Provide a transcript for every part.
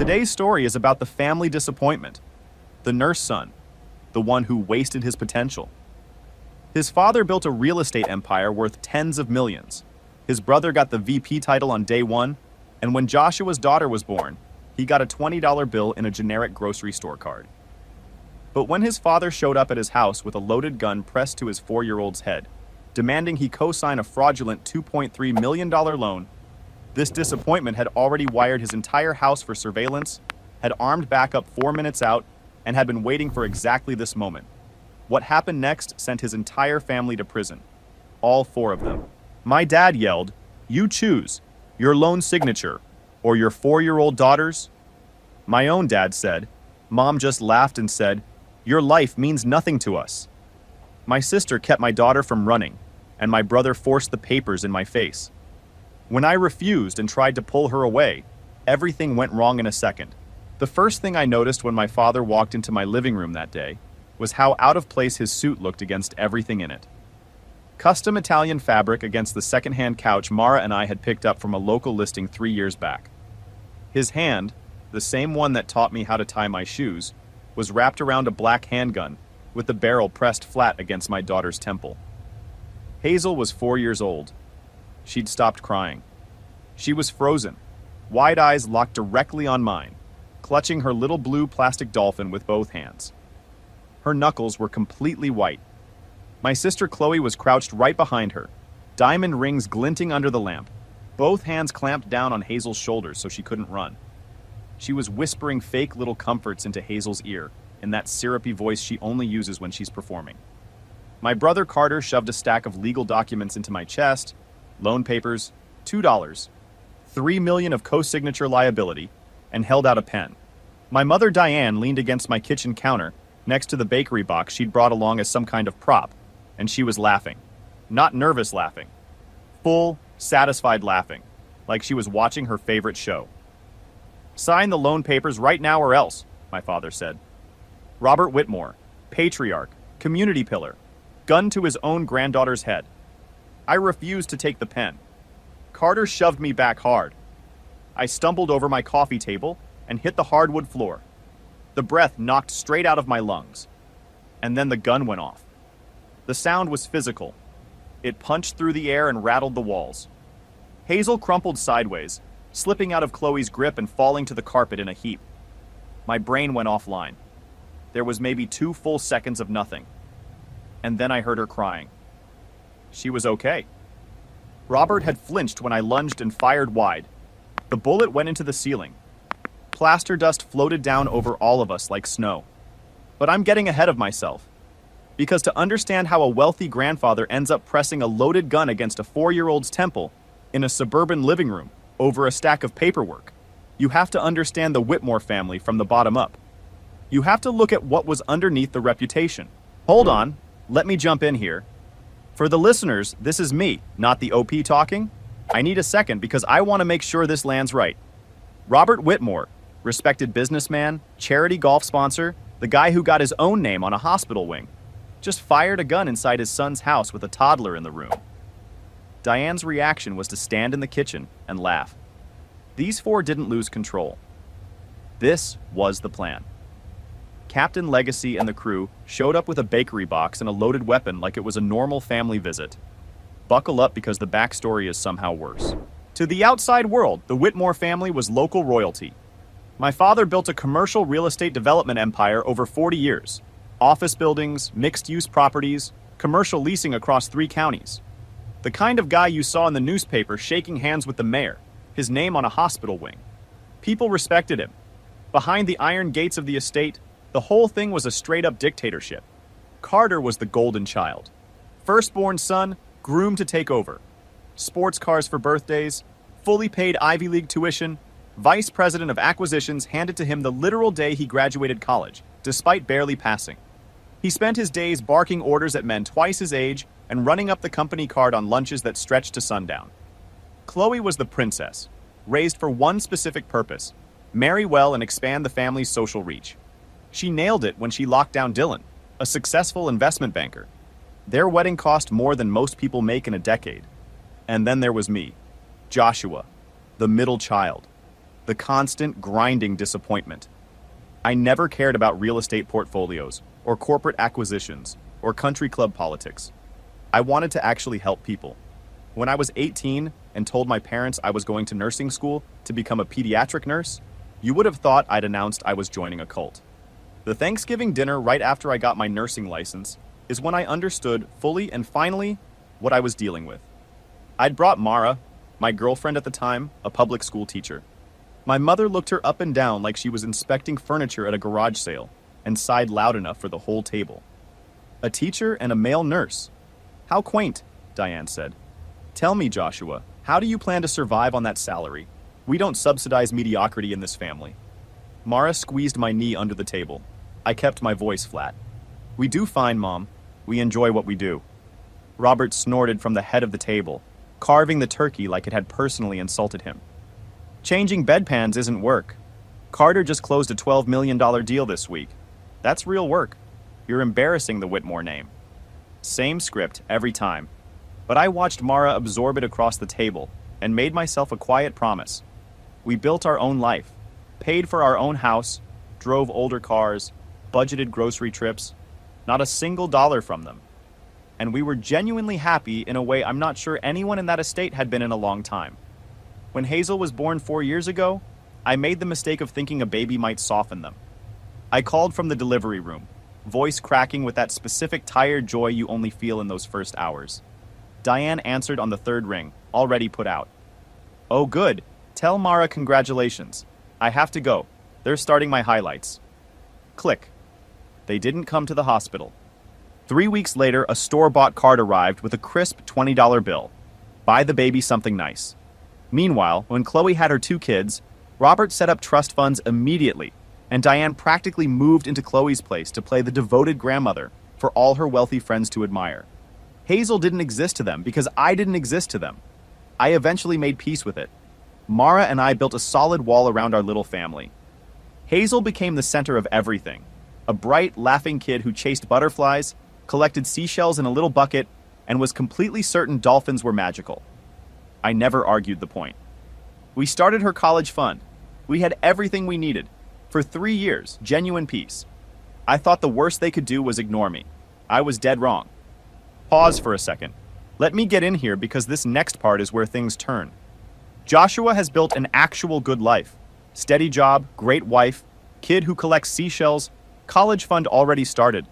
Today's story is about the family disappointment, the nurse son, the one who wasted his potential. His father built a real estate empire worth tens of millions. His brother got the VP title on day one, and when Joshua's daughter was born, he got a $20 bill in a generic grocery store card. But when his father showed up at his house with a loaded gun pressed to his 4-year-old's head, demanding he co-sign a fraudulent $2.3 million loan, this disappointment had already wired his entire house for surveillance, had armed backup 4 minutes out, and had been waiting for exactly this moment. What happened next sent his entire family to prison. All 4 of them. My dad yelled, "You choose, your loan signature, or your 4-year-old daughter's?" My own dad said, Mom just laughed and said, "Your life means nothing to us." My sister kept my daughter from running, and my brother forced the papers in my face. When I refused and tried to pull her away, everything went wrong in a second. The first thing I noticed when my father walked into my living room that day was how out of place his suit looked against everything in it. Custom Italian fabric against the secondhand couch Mara and I had picked up from a local listing 3 years back. His hand, the same one that taught me how to tie my shoes, was wrapped around a black handgun with the barrel pressed flat against my daughter's temple. Hazel was 4 years old. She'd stopped crying. She was frozen, wide eyes locked directly on mine, clutching her little blue plastic dolphin with both hands. Her knuckles were completely white. My sister Chloe was crouched right behind her, diamond rings glinting under the lamp, both hands clamped down on Hazel's shoulders so she couldn't run. She was whispering fake little comforts into Hazel's ear in that syrupy voice she only uses when she's performing. My brother Carter shoved a stack of legal documents into my chest, loan papers, $2, $3 million of co-signature liability, and held out a pen. My mother Diane leaned against my kitchen counter next to the bakery box she'd brought along as some kind of prop, and she was laughing. Not nervous laughing. Full, satisfied laughing, like she was watching her favorite show. "Sign the loan papers right now or else," my father said. Robert Whitmore, patriarch, community pillar, gun to his own granddaughter's head. I refused to take the pen. Carter shoved me back hard. I stumbled over my coffee table and hit the hardwood floor. The breath knocked straight out of my lungs. And then the gun went off. The sound was physical. It punched through the air and rattled the walls. Hazel crumpled sideways, slipping out of Chloe's grip and falling to the carpet in a heap. My brain went offline. There was maybe 2 full seconds of nothing. And then I heard her crying. She was okay. Robert had flinched when I lunged and fired wide. The bullet went into the ceiling. Plaster dust floated down over all of us like snow. But I'm getting ahead of myself. Because to understand how a wealthy grandfather ends up pressing a loaded gun against a 4-year-old's temple in a suburban living room over a stack of paperwork, you have to understand the Whitmore family from the bottom up. You have to look at what was underneath the reputation. Hold on, let me jump in here. For the listeners, this is me, not the OP talking. I need a second because I want to make sure this lands right. Robert Whitmore, respected businessman, charity golf sponsor, the guy who got his own name on a hospital wing, just fired a gun inside his son's house with a toddler in the room. Diane's reaction was to stand in the kitchen and laugh. These 4 didn't lose control. This was the plan. Captain Legacy and the crew showed up with a bakery box and a loaded weapon like it was a normal family visit. Buckle up because the backstory is somehow worse. To the outside world, the Whitmore family was local royalty. My father built a commercial real estate development empire over 40 years. Office buildings, mixed-use properties, commercial leasing across 3 counties. The kind of guy you saw in the newspaper shaking hands with the mayor, his name on a hospital wing. People respected him. Behind the iron gates of the estate, the whole thing was a straight-up dictatorship. Carter was the golden child. Firstborn son, groomed to take over. Sports cars for birthdays, fully paid Ivy League tuition, vice president of acquisitions handed to him the literal day he graduated college, despite barely passing. He spent his days barking orders at men twice his age and running up the company card on lunches that stretched to sundown. Chloe was the princess, raised for one specific purpose: marry well and expand the family's social reach. She nailed it when she locked down Dylan, a successful investment banker. Their wedding cost more than most people make in a decade. And then there was me, Joshua, the middle child, the constant, grinding disappointment. I never cared about real estate portfolios, or corporate acquisitions, or country club politics. I wanted to actually help people. When I was 18 and told my parents I was going to nursing school to become a pediatric nurse, you would have thought I'd announced I was joining a cult. The Thanksgiving dinner right after I got my nursing license is when I understood fully and finally what I was dealing with. I'd brought Mara, my girlfriend at the time, a public school teacher. My mother looked her up and down like she was inspecting furniture at a garage sale and sighed loud enough for the whole table. A teacher and a male nurse. How quaint, Diane said. Tell me, Joshua, how do you plan to survive on that salary? We don't subsidize mediocrity in this family. Mara squeezed my knee under the table. I kept my voice flat. We do fine, Mom. We enjoy what we do. Robert snorted from the head of the table, carving the turkey like it had personally insulted him. Changing bedpans isn't work. Carter just closed a $12 million deal this week. That's real work. You're embarrassing the Whitmore name. Same script every time. But I watched Mara absorb it across the table and made myself a quiet promise. We built our own life, paid for our own house, drove older cars, budgeted grocery trips, not a single dollar from them. And we were genuinely happy in a way I'm not sure anyone in that estate had been in a long time. When Hazel was born 4 years ago, I made the mistake of thinking a baby might soften them. I called from the delivery room, voice cracking with that specific tired joy you only feel in those first hours. Diane answered on the third ring, already put out. Oh good, tell Mara congratulations. I have to go. They're starting my highlights. Click. They didn't come to the hospital. 3 weeks later, a store-bought card arrived with a crisp $20 bill. Buy the baby something nice. Meanwhile, when Chloe had her 2 kids, Robert set up trust funds immediately, and Diane practically moved into Chloe's place to play the devoted grandmother for all her wealthy friends to admire. Hazel didn't exist to them because I didn't exist to them. I eventually made peace with it. Mara and I built a solid wall around our little family. Hazel became the center of everything. A bright, laughing kid who chased butterflies, collected seashells in a little bucket, and was completely certain dolphins were magical. I never argued the point. We started her college fund. We had everything we needed. For 3 years, genuine peace. I thought the worst they could do was ignore me. I was dead wrong. Pause for a second. Let me get in here because this next part is where things turn. Joshua has built an actual good life. Steady job, great wife, kid who collects seashells, college fund already started.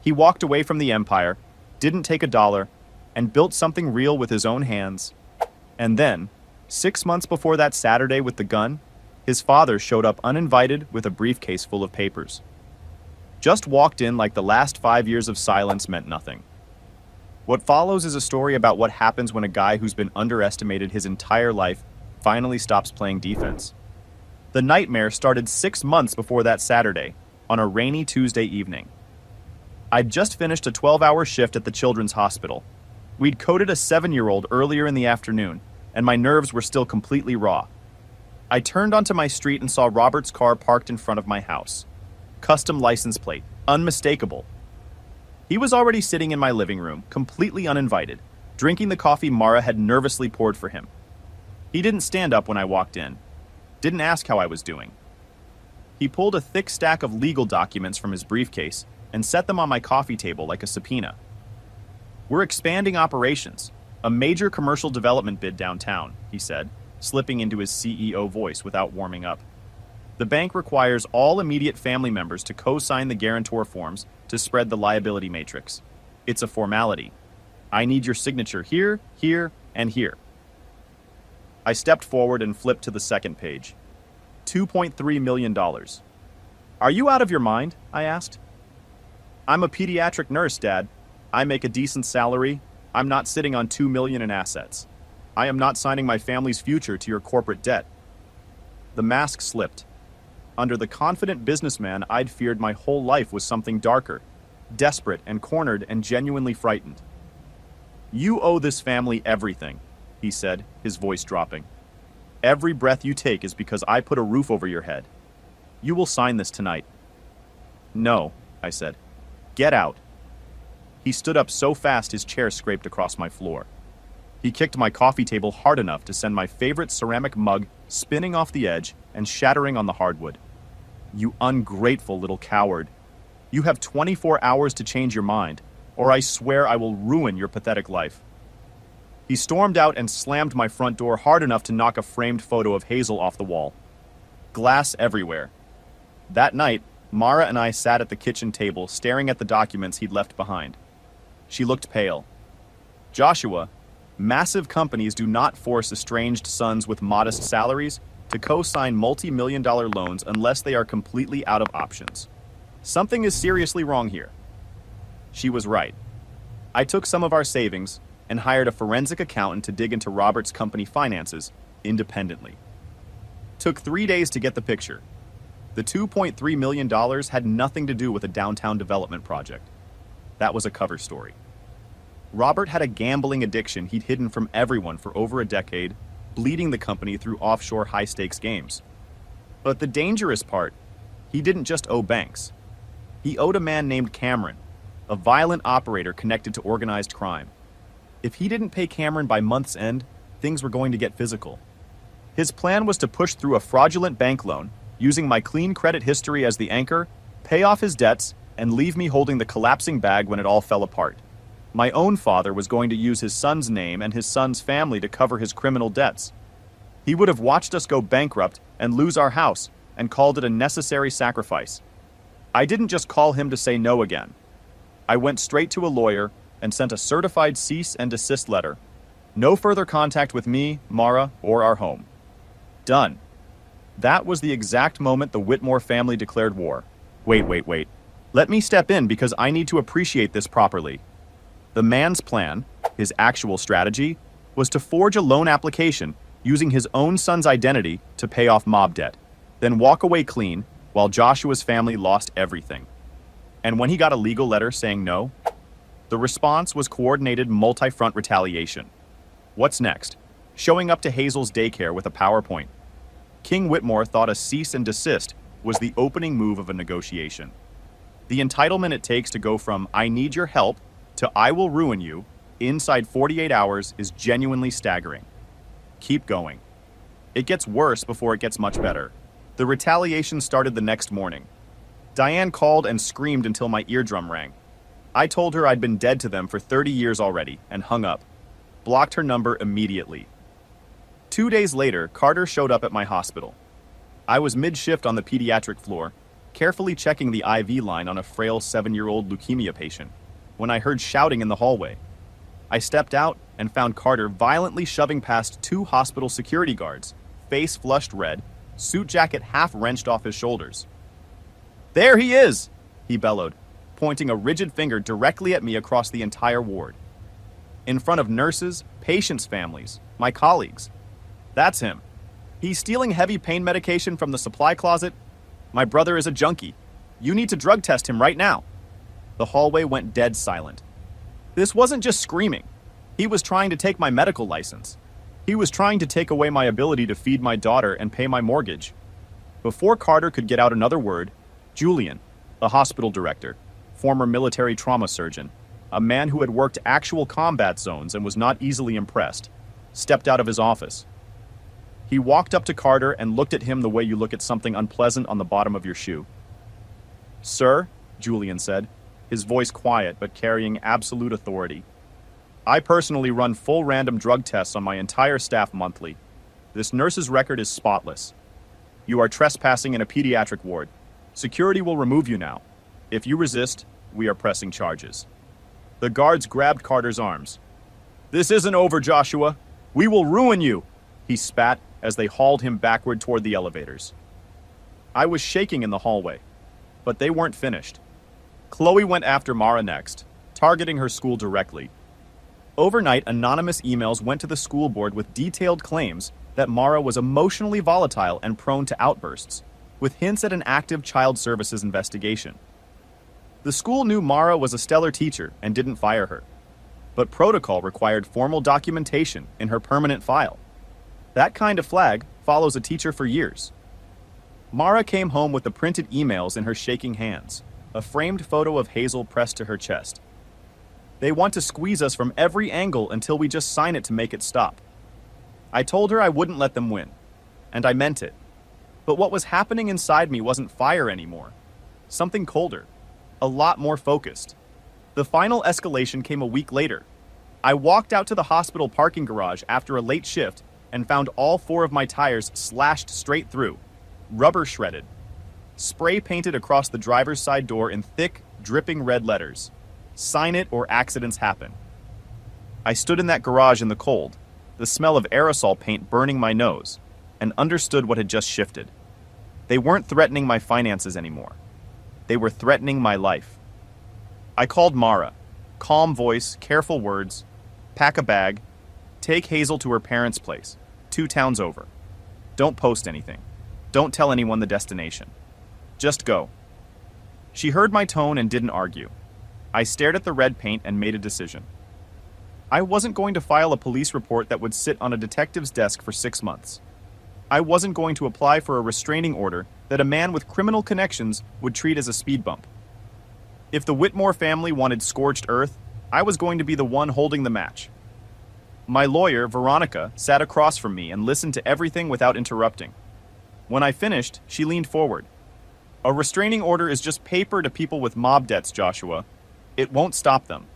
He walked away from the empire, didn't take a dollar, and built something real with his own hands. And then, 6 months before that Saturday with the gun, his father showed up uninvited with a briefcase full of papers. Just walked in like the last 5 years of silence meant nothing. What follows is a story about what happens when a guy who's been underestimated his entire life finally stops playing defense. The nightmare started 6 months before that Saturday, on a rainy Tuesday evening. I'd just finished a 12-hour shift at the children's hospital. We'd coded a 7-year-old earlier in the afternoon, and my nerves were still completely raw. I turned onto my street and saw Robert's car parked in front of my house. Custom license plate, unmistakable. He was already sitting in my living room, completely uninvited, drinking the coffee Mara had nervously poured for him. He didn't stand up when I walked in. Didn't ask how I was doing. He pulled a thick stack of legal documents from his briefcase and set them on my coffee table like a subpoena. We're expanding operations. A major commercial development bid downtown, he said, slipping into his CEO voice without warming up. The bank requires all immediate family members to co-sign the guarantor forms to spread the liability matrix. It's a formality. I need your signature here, here, and here. I stepped forward and flipped to the second page. $2.3 million. Are you out of your mind? I asked. I'm a pediatric nurse, Dad. I make a decent salary. I'm not sitting on $2 million in assets. I am not signing my family's future to your corporate debt. The mask slipped. Under the confident businessman I'd feared my whole life was something darker, desperate and cornered and genuinely frightened. You owe this family everything, he said, his voice dropping. Every breath you take is because I put a roof over your head. You will sign this tonight. No, I said. Get out. He stood up so fast his chair scraped across my floor. He kicked my coffee table hard enough to send my favorite ceramic mug spinning off the edge and shattering on the hardwood. "You ungrateful little coward. You have 24 hours to change your mind, or I swear I will ruin your pathetic life." He stormed out and slammed my front door hard enough to knock a framed photo of Hazel off the wall. Glass everywhere. That night, Mara and I sat at the kitchen table staring at the documents he'd left behind. She looked pale. "Joshua, massive companies do not force estranged sons with modest salaries to co-sign multi-million-dollar loans unless they are completely out of options. Something is seriously wrong here." She was right. I took some of our savings and hired a forensic accountant to dig into Robert's company finances independently. Took 3 days to get the picture. The $2.3 million had nothing to do with a downtown development project. That was a cover story. Robert had a gambling addiction he'd hidden from everyone for over a decade, bleeding the company through offshore high-stakes games. But the dangerous part, he didn't just owe banks. He owed a man named Cameron, a violent operator connected to organized crime. If he didn't pay Cameron by month's end, things were going to get physical. His plan was to push through a fraudulent bank loan, using my clean credit history as the anchor, pay off his debts, and leave me holding the collapsing bag when it all fell apart. My own father was going to use his son's name and his son's family to cover his criminal debts. He would have watched us go bankrupt and lose our house and called it a necessary sacrifice. I didn't just call him to say no again. I went straight to a lawyer and sent a certified cease and desist letter. No further contact with me, Mara, or our home. Done. That was the exact moment the Whitmore family declared war. Wait. Let me step in because I need to appreciate this properly. The man's plan, his actual strategy, was to forge a loan application using his own son's identity to pay off mob debt, then walk away clean while Joshua's family lost everything. And when he got a legal letter saying no, the response was coordinated multi-front retaliation. What's next? Showing up to Hazel's daycare with a PowerPoint. King Whitmore thought a cease and desist was the opening move of a negotiation. The entitlement it takes to go from "I need your help" to "I will ruin you" inside 48 hours is genuinely staggering. Keep going. It gets worse before it gets much better. The retaliation started the next morning. Diane called and screamed until my eardrum rang. I told her I'd been dead to them for 30 years already and hung up. Blocked her number immediately. 2 days later, Carter showed up at my hospital. I was mid-shift on the pediatric floor, carefully checking the IV line on a frail 7-year-old leukemia patient, when I heard shouting in the hallway. I stepped out and found Carter violently shoving past 2 hospital security guards, face flushed red, suit jacket half wrenched off his shoulders. "There he is!" he bellowed, pointing a rigid finger directly at me across the entire ward. In front of nurses, patients' families, my colleagues. "That's him. He's stealing heavy pain medication from the supply closet. My brother is a junkie. You need to drug test him right now." The hallway went dead silent. This wasn't just screaming. He was trying to take my medical license. He was trying to take away my ability to feed my daughter and pay my mortgage. Before Carter could get out another word, Julian, a hospital director, former military trauma surgeon, a man who had worked actual combat zones and was not easily impressed, stepped out of his office. He walked up to Carter and looked at him the way you look at something unpleasant on the bottom of your shoe. "Sir," Julian said, his voice quiet but carrying absolute authority, "I personally run full random drug tests on my entire staff monthly. This nurse's record is spotless. You are trespassing in a pediatric ward. Security will remove you now. If you resist, we are pressing charges." The guards grabbed Carter's arms. "This isn't over, Joshua. We will ruin you," he spat as they hauled him backward toward the elevators. I was shaking in the hallway, but they weren't finished. Chloe went after Mara next, targeting her school directly. Overnight, anonymous emails went to the school board with detailed claims that Mara was emotionally volatile and prone to outbursts, with hints at an active child services investigation. The school knew Mara was a stellar teacher and didn't fire her, but protocol required formal documentation in her permanent file. That kind of flag follows a teacher for years. Mara came home with the printed emails in her shaking hands, a framed photo of Hazel pressed to her chest. "They want to squeeze us from every angle until we just sign it to make it stop." I told her I wouldn't let them win, and I meant it. But what was happening inside me wasn't fire anymore. Something colder. A lot more focused. The final escalation came a week later. I walked out to the hospital parking garage after a late shift and found all 4 of my tires slashed straight through, rubber shredded. Spray painted across the driver's side door in thick, dripping red letters. Sign it or accidents happen. I stood in that garage in the cold, the smell of aerosol paint burning my nose, and understood what had just shifted. They weren't threatening my finances anymore. They were threatening my life. I called Mara. Calm voice, careful words. Pack a bag. Take Hazel to her parents' place, 2 towns over. Don't post anything. Don't tell anyone the destination. Just go. She heard my tone and didn't argue. I stared at the red paint and made a decision. I wasn't going to file a police report that would sit on a detective's desk for 6 months. I wasn't going to apply for a restraining order that a man with criminal connections would treat as a speed bump. If the Whitmore family wanted scorched earth, I was going to be the one holding the match. My lawyer, Veronica, sat across from me and listened to everything without interrupting. When I finished, she leaned forward. A restraining order is just paper to people with mob debts, Joshua. It won't stop them.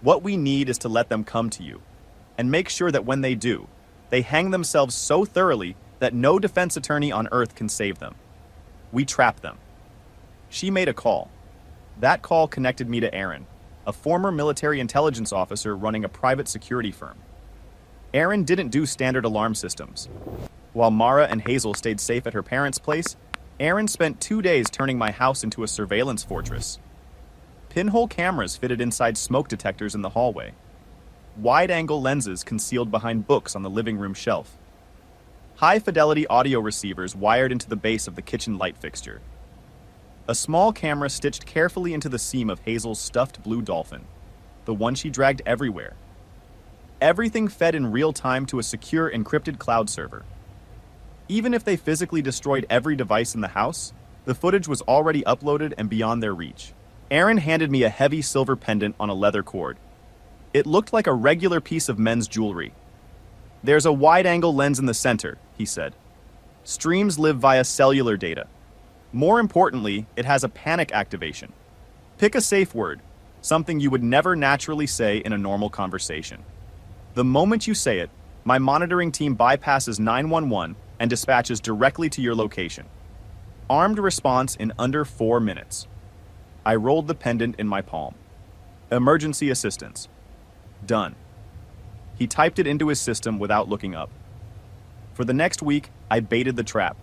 What we need is to let them come to you, and make sure that when they do, they hang themselves so thoroughly that no defense attorney on earth can save them. We trap them. She made a call. That call connected me to Aaron, a former military intelligence officer running a private security firm. Aaron didn't do standard alarm systems. While Mara and Hazel stayed safe at her parents' place, Aaron spent 2 days turning my house into a surveillance fortress. Pinhole cameras fitted inside smoke detectors in the hallway. Wide-angle lenses concealed behind books on the living room shelf. High-fidelity audio receivers wired into the base of the kitchen light fixture. A small camera stitched carefully into the seam of Hazel's stuffed blue dolphin, the one she dragged everywhere. Everything fed in real time to a secure encrypted cloud server. Even if they physically destroyed every device in the house, the footage was already uploaded and beyond their reach. Aaron handed me a heavy silver pendant on a leather cord. It looked like a regular piece of men's jewelry. There's a wide-angle lens in the center, he said. Streams live via cellular data. More importantly, it has a panic activation. Pick a safe word, something you would never naturally say in a normal conversation. The moment you say it, my monitoring team bypasses 911 and dispatches directly to your location. Armed response in under 4 minutes. I rolled the pendant in my palm. Emergency assistance. Done. He typed it into his system without looking up. For the next week, I baited the trap.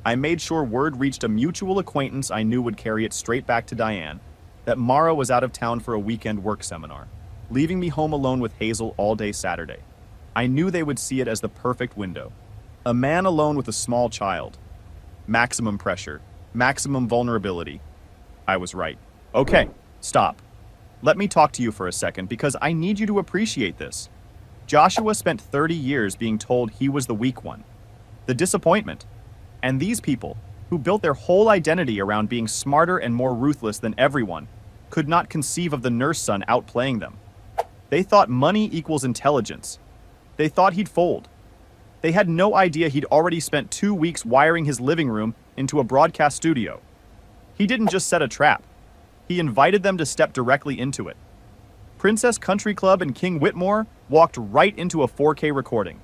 I made sure word reached a mutual acquaintance I knew would carry it straight back to Diane, that Mara was out of town for a weekend work seminar, leaving me home alone with Hazel all day Saturday. I knew they would see it as the perfect window. A man alone with a small child. Maximum pressure. Maximum vulnerability. I was right. Okay, stop. Let me talk to you for a second because I need you to appreciate this. Joshua spent 30 years being told he was the weak one. The disappointment. And these people, who built their whole identity around being smarter and more ruthless than everyone, could not conceive of the nurse son outplaying them. They thought money equals intelligence. They thought he'd fold. They had no idea he'd already spent 2 weeks wiring his living room into a broadcast studio. He didn't just set a trap. He invited them to step directly into it. Princess Country Club and King Whitmore walked right into a 4K recording.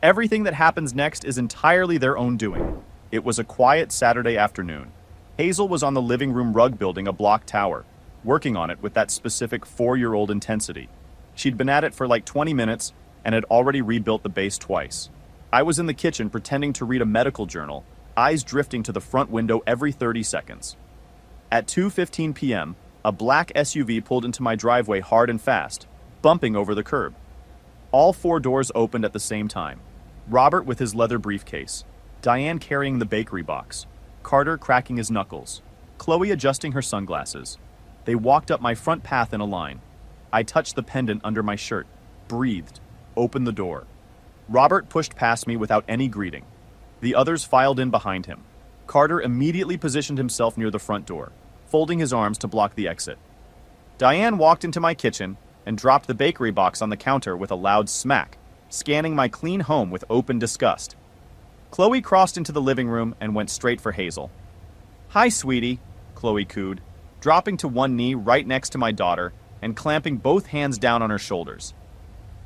Everything that happens next is entirely their own doing. It was a quiet Saturday afternoon. Hazel was on the living room rug building a block tower, working on it with that specific 4-year-old intensity. She'd been at it for like 20 minutes and had already rebuilt the base twice. I was in the kitchen pretending to read a medical journal, eyes drifting to the front window every 30 seconds. At 2:15 p.m., a black SUV pulled into my driveway hard and fast, bumping over the curb. All 4 doors opened at the same time. Robert with his leather briefcase, Diane carrying the bakery box, Carter cracking his knuckles, Chloe adjusting her sunglasses. They walked up my front path in a line. I touched the pendant under my shirt, breathed, opened the door. Robert pushed past me without any greeting. The others filed in behind him. Carter immediately positioned himself near the front door, folding his arms to block the exit. Diane walked into my kitchen and dropped the bakery box on the counter with a loud smack, scanning my clean home with open disgust. Chloe crossed into the living room and went straight for Hazel. "Hi, sweetie," Chloe cooed, dropping to one knee right next to my daughter and clamping both hands down on her shoulders.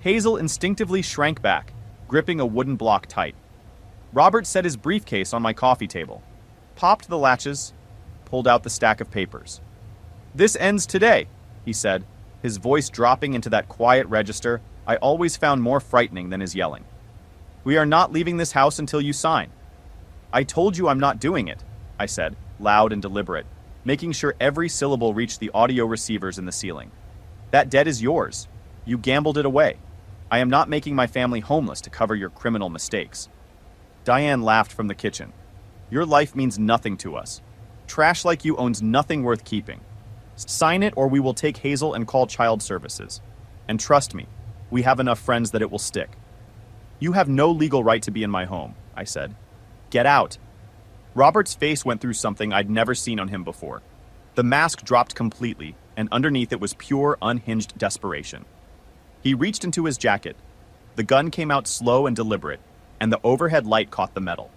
Hazel instinctively shrank back, gripping a wooden block tight. Robert set his briefcase on my coffee table, popped the latches, pulled out the stack of papers. "This ends today," he said, his voice dropping into that quiet register I always found more frightening than his yelling. "We are not leaving this house until you sign." "I told you I'm not doing it," I said, loud and deliberate, making sure every syllable reached the audio receivers in the ceiling. "That debt is yours. You gambled it away. I am not making my family homeless to cover your criminal mistakes." Diane laughed from the kitchen. "Your life means nothing to us. Trash like you owns nothing worth keeping. Sign it or we will take Hazel and call child services. And trust me, we have enough friends that it will stick." "You have no legal right to be in my home," I said. "Get out." Robert's face went through something I'd never seen on him before. The mask dropped completely, and underneath it was pure, unhinged desperation. He reached into his jacket. The gun came out slow and deliberate, and the overhead light caught the metal.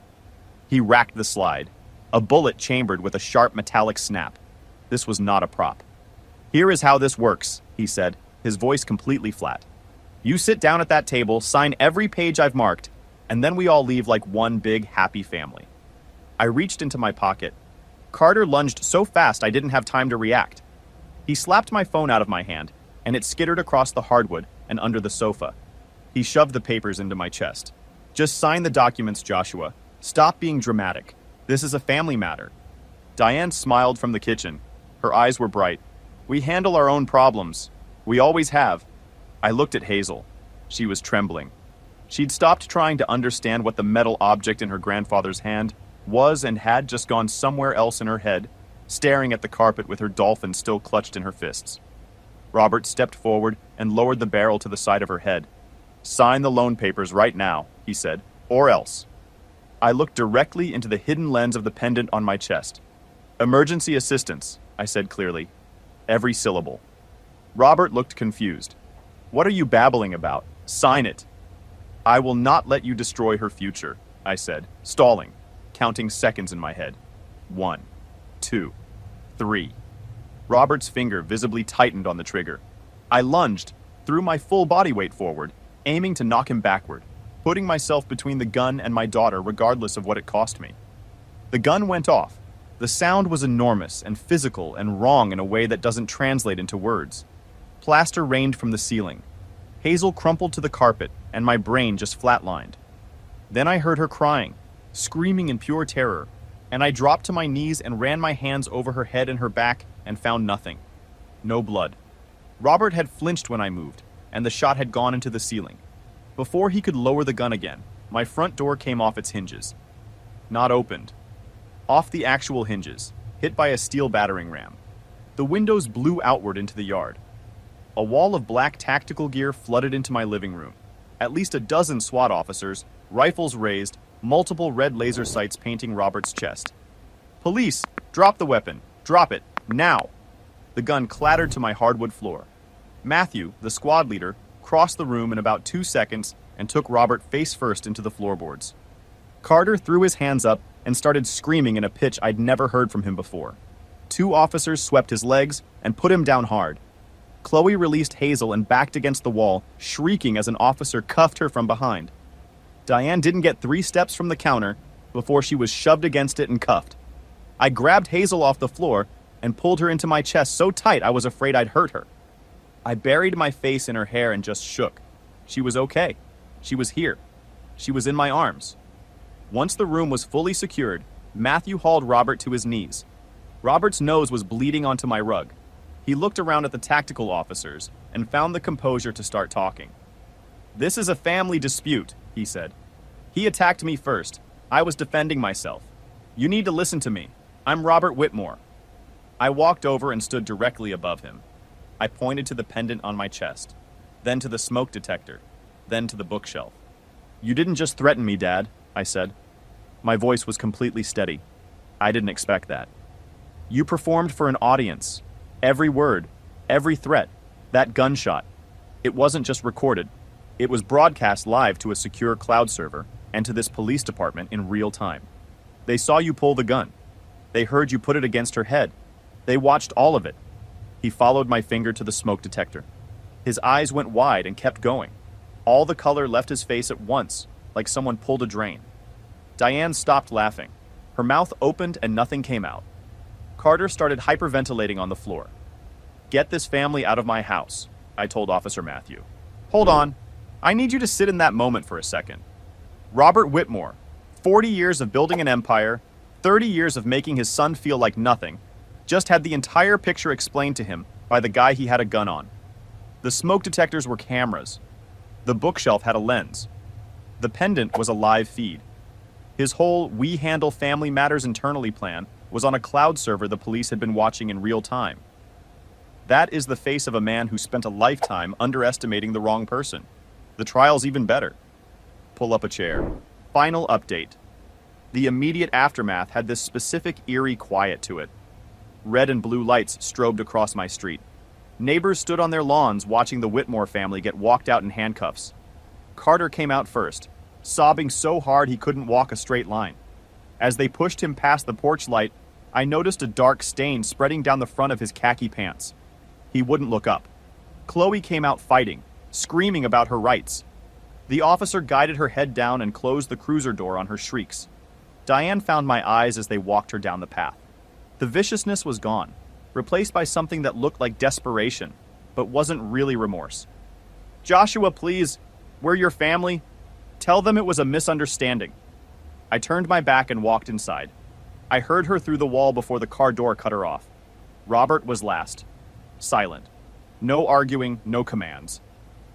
He racked the slide, a bullet chambered with a sharp metallic snap. This was not a prop. "Here is how this works," he said, his voice completely flat. "You sit down at that table, sign every page I've marked, and then we all leave like one big, happy family." I reached into my pocket. Carter lunged so fast I didn't have time to react. He slapped my phone out of my hand, and it skittered across the hardwood and under the sofa. He shoved the papers into my chest. "Just sign the documents, Joshua. Stop being dramatic. This is a family matter." Diane smiled from the kitchen. Her eyes were bright. "We handle our own problems. We always have." I looked at Hazel. She was trembling. She'd stopped trying to understand what the metal object in her grandfather's hand was and had just gone somewhere else in her head, staring at the carpet with her dolphin still clutched in her fists. Robert stepped forward and lowered the barrel to the side of her head. "Sign the loan papers right now," he said, "or else." I looked directly into the hidden lens of the pendant on my chest. "Emergency assistance," I said clearly. Every syllable. Robert looked confused. "What are you babbling about? Sign it." "I will not let you destroy her future," I said, stalling, counting seconds in my head. 1, 2, 3. Robert's finger visibly tightened on the trigger. I lunged, threw my full body weight forward, aiming to knock him backward, putting myself between the gun and my daughter regardless of what it cost me. The gun went off. The sound was enormous and physical and wrong in a way that doesn't translate into words. Plaster rained from the ceiling. Hazel crumpled to the carpet, and my brain just flatlined. Then I heard her crying, screaming in pure terror, and I dropped to my knees and ran my hands over her head and her back and found nothing. No blood. Robert had flinched when I moved, and the shot had gone into the ceiling. Before he could lower the gun again, my front door came off its hinges. Not opened. Off the actual hinges, hit by a steel battering ram. The windows blew outward into the yard. A wall of black tactical gear flooded into my living room. At least a dozen SWAT officers, rifles raised, multiple red laser sights painting Robert's chest. "Police! Drop the weapon! Drop it! Now!" The gun clattered to my hardwood floor. Matthew, the squad leader, crossed the room in about 2 seconds and took Robert face first into the floorboards. Carter threw his hands up and started screaming in a pitch I'd never heard from him before. 2 officers swept his legs and put him down hard. Chloe released Hazel and backed against the wall, shrieking as an officer cuffed her from behind. Diane didn't get 3 steps from the counter before she was shoved against it and cuffed. I grabbed Hazel off the floor and pulled her into my chest so tight I was afraid I'd hurt her. I buried my face in her hair and just shook. She was okay. She was here. She was in my arms. Once the room was fully secured, Matthew hauled Robert to his knees. Robert's nose was bleeding onto my rug. He looked around at the tactical officers and found the composure to start talking. "This is a family dispute," he said. "He attacked me first. I was defending myself. You need to listen to me. I'm Robert Whitmore." I walked over and stood directly above him. I pointed to the pendant on my chest, then to the smoke detector, then to the bookshelf. "You didn't just threaten me, Dad," I said. My voice was completely steady. I didn't expect that. "You performed for an audience. Every word, every threat, that gunshot. It wasn't just recorded. It was broadcast live to a secure cloud server, and to this police department in real time. They saw you pull the gun. They heard you put it against her head. They watched all of it. He followed my finger to the smoke detector. His eyes went wide and kept going. All the color left his face at once, like someone pulled a drain. Diane stopped laughing. Her mouth opened and nothing came out. Carter started hyperventilating on the floor. "Get this family out of my house," I told Officer Matthew. "Hold on. I need you to sit in that moment for a second. Robert Whitmore, 40 years of building an empire, 30 years of making his son feel like nothing, just had the entire picture explained to him by the guy he had a gun on. The smoke detectors were cameras. The bookshelf had a lens. The pendant was a live feed. His whole "we handle family matters internally" plan was on a cloud server the police had been watching in real time. That is the face of a man who spent a lifetime underestimating the wrong person. The trial's even better. Pull up a chair. Final update. The immediate aftermath had this specific eerie quiet to it. Red and blue lights strobed across my street. Neighbors stood on their lawns watching the Whitmore family get walked out in handcuffs. Carter came out first, sobbing so hard he couldn't walk a straight line. As they pushed him past the porch light, I noticed a dark stain spreading down the front of his khaki pants. He wouldn't look up. Chloe came out fighting, screaming about her rights. The officer guided her head down and closed the cruiser door on her shrieks. Diane found my eyes as they walked her down the path. The viciousness was gone, replaced by something that looked like desperation, but wasn't really remorse. "Joshua, please, we're your family. Tell them it was a misunderstanding." I turned my back and walked inside. I heard her through the wall before the car door cut her off. Robert was last. Silent. No arguing, no commands.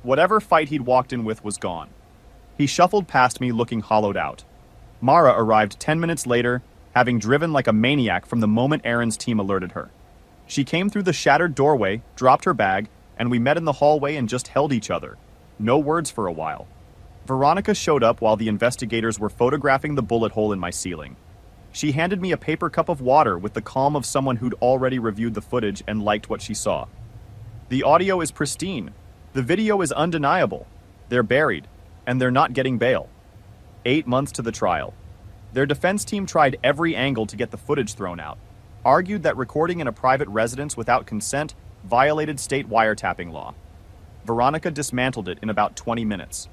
Whatever fight he'd walked in with was gone. He shuffled past me looking hollowed out. Mara arrived 10 minutes later, having driven like a maniac from the moment Aaron's team alerted her. She came through the shattered doorway, dropped her bag, and we met in the hallway and just held each other. No words for a while. Veronica showed up while the investigators were photographing the bullet hole in my ceiling. She handed me a paper cup of water with the calm of someone who'd already reviewed the footage and liked what she saw. "The audio is pristine. The video is undeniable. They're buried, and they're not getting bail." 8 months to the trial. Their defense team tried every angle to get the footage thrown out, argued that recording in a private residence without consent violated state wiretapping law. Veronica dismantled it in about 20 minutes.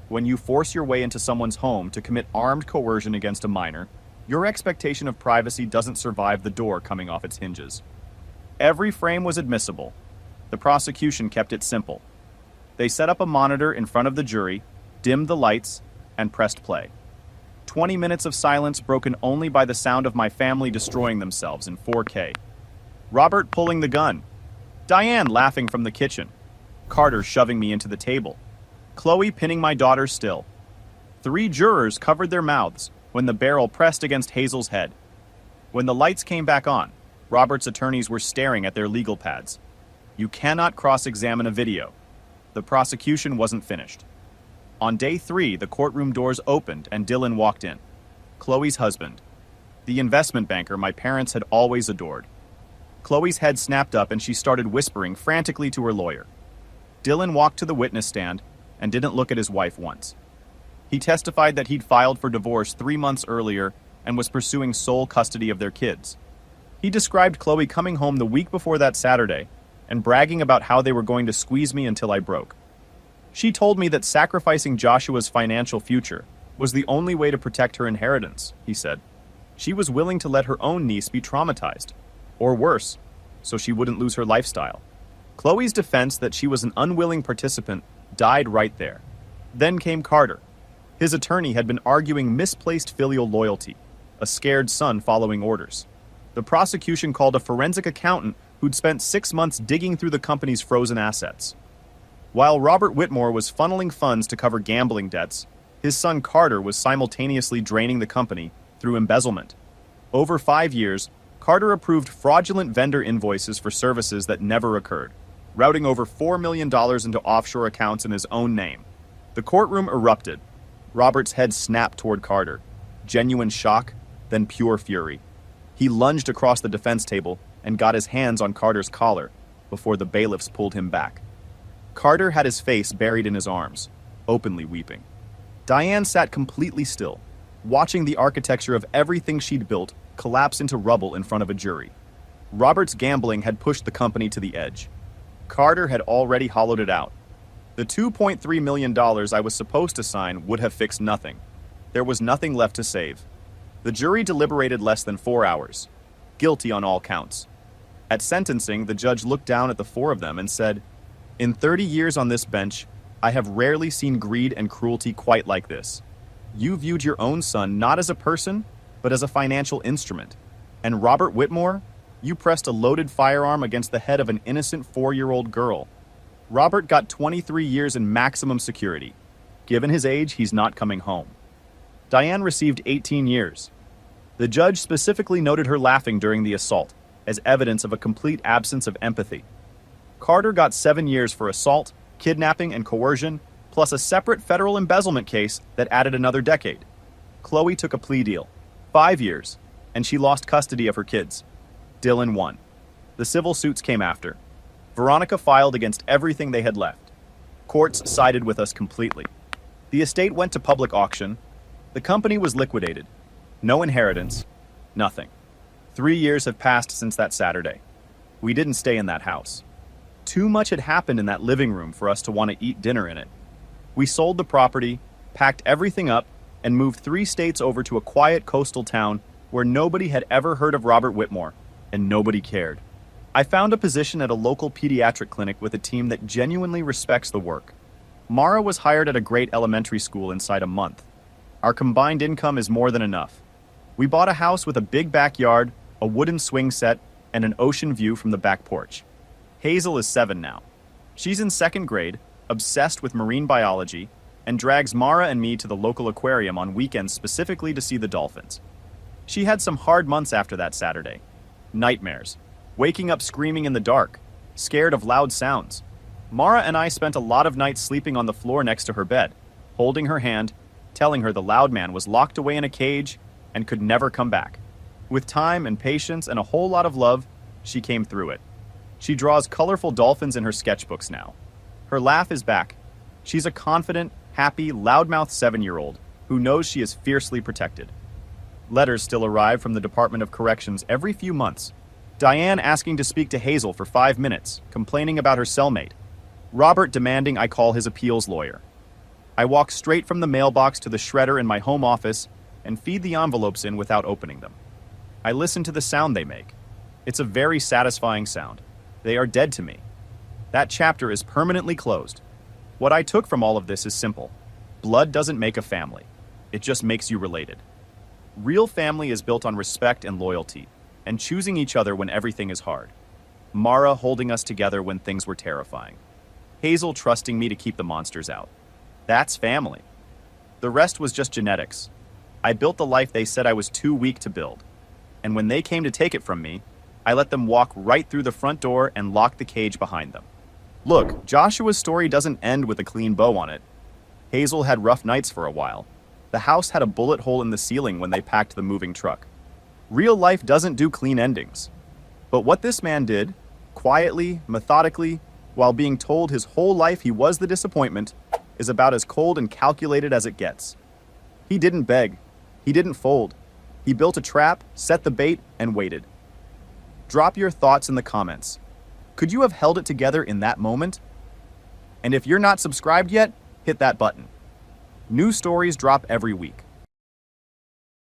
When you force your way into someone's home to commit armed coercion against a minor, your expectation of privacy doesn't survive the door coming off its hinges. Every frame was admissible. The prosecution kept it simple. They set up a monitor in front of the jury, dimmed the lights, and pressed play. 20 minutes of silence broken only by the sound of my family destroying themselves in 4K. Robert pulling the gun. Diane laughing from the kitchen. Carter shoving me into the table. Chloe pinning my daughter still. 3 jurors covered their mouths when the barrel pressed against Hazel's head. When the lights came back on, Robert's attorneys were staring at their legal pads. You cannot cross-examine a video. The prosecution wasn't finished. On day 3, the courtroom doors opened and Dylan walked in. Chloe's husband. The investment banker my parents had always adored. Chloe's head snapped up and she started whispering frantically to her lawyer. Dylan walked to the witness stand and didn't look at his wife once. He testified that he'd filed for divorce 3 months earlier and was pursuing sole custody of their kids. He described Chloe coming home the week before that Saturday and bragging about how they were going to squeeze me until I broke. She told me that sacrificing Joshua's financial future was the only way to protect her inheritance, he said. She was willing to let her own niece be traumatized, or worse, so she wouldn't lose her lifestyle. Chloe's defense that she was an unwilling participant died right there. Then came Carter. His attorney had been arguing misplaced filial loyalty, a scared son following orders. The prosecution called a forensic accountant who'd spent 6 months digging through the company's frozen assets. While Robert Whitmore was funneling funds to cover gambling debts, his son Carter was simultaneously draining the company through embezzlement. Over 5 years, Carter approved fraudulent vendor invoices for services that never occurred, routing over $4 million into offshore accounts in his own name. The courtroom erupted. Robert's head snapped toward Carter. Genuine shock, then pure fury. He lunged across the defense table and got his hands on Carter's collar before the bailiffs pulled him back. Carter had his face buried in his arms, openly weeping. Diane sat completely still, watching the architecture of everything she'd built collapse into rubble in front of a jury. Robert's gambling had pushed the company to the edge. Carter had already hollowed it out. The $2.3 million I was supposed to sign would have fixed nothing. There was nothing left to save. The jury deliberated less than 4 hours. Guilty on all counts. At sentencing, the judge looked down at the four of them and said, "In 30 years on this bench, I have rarely seen greed and cruelty quite like this. You viewed your own son not as a person, but as a financial instrument. And Robert Whitmore, you pressed a loaded firearm against the head of an innocent 4-year-old girl. Robert got 23 years in maximum security. Given his age, he's not coming home." Diane received 18 years. The judge specifically noted her laughing during the assault as evidence of a complete absence of empathy. Carter got 7 years for assault, kidnapping, and coercion, plus a separate federal embezzlement case that added another decade. Chloe took a plea deal, 5 years, and she lost custody of her kids. Dylan won. The civil suits came after. Veronica filed against everything they had left. Courts sided with us completely. The estate went to public auction. The company was liquidated. No inheritance. Nothing. 3 years have passed since that Saturday. We didn't stay in that house. Too much had happened in that living room for us to want to eat dinner in it. We sold the property, packed everything up, and moved 3 states over to a quiet coastal town where nobody had ever heard of Robert Whitmore, and nobody cared. I found a position at a local pediatric clinic with a team that genuinely respects the work. Mara was hired at a great elementary school inside a month. Our combined income is more than enough. We bought a house with a big backyard, a wooden swing set, and an ocean view from the back porch. Hazel is 7 now. She's in 2nd grade, obsessed with marine biology, and drags Mara and me to the local aquarium on weekends specifically to see the dolphins. She had some hard months after that Saturday. Nightmares. Waking up screaming in the dark, scared of loud sounds. Mara and I spent a lot of nights sleeping on the floor next to her bed, holding her hand, telling her the loud man was locked away in a cage and could never come back. With time and patience and a whole lot of love, she came through it. She draws colorful dolphins in her sketchbooks now. Her laugh is back. She's a confident, happy, loudmouth 7-year-old who knows she is fiercely protected. Letters still arrive from the Department of Corrections every few months. Diane asking to speak to Hazel for 5 minutes, complaining about her cellmate. Robert demanding I call his appeals lawyer. I walk straight from the mailbox to the shredder in my home office and feed the envelopes in without opening them. I listen to the sound they make. It's a very satisfying sound. They are dead to me. That chapter is permanently closed. What I took from all of this is simple. Blood doesn't make a family. It just makes you related. Real family is built on respect and loyalty, and choosing each other when everything is hard. Mara holding us together when things were terrifying. Hazel trusting me to keep the monsters out. That's family. The rest was just genetics. I built the life they said I was too weak to build. And when they came to take it from me, I let them walk right through the front door and lock the cage behind them. Look, Joshua's story doesn't end with a clean bow on it. Hazel had rough nights for a while. The house had a bullet hole in the ceiling when they packed the moving truck. Real life doesn't do clean endings. But what this man did, quietly, methodically, while being told his whole life he was the disappointment, is about as cold and calculated as it gets. He didn't beg. He didn't fold. He built a trap, set the bait, and waited. Drop your thoughts in the comments. Could you have held it together in that moment? And if you're not subscribed yet, hit that button. New stories drop every week.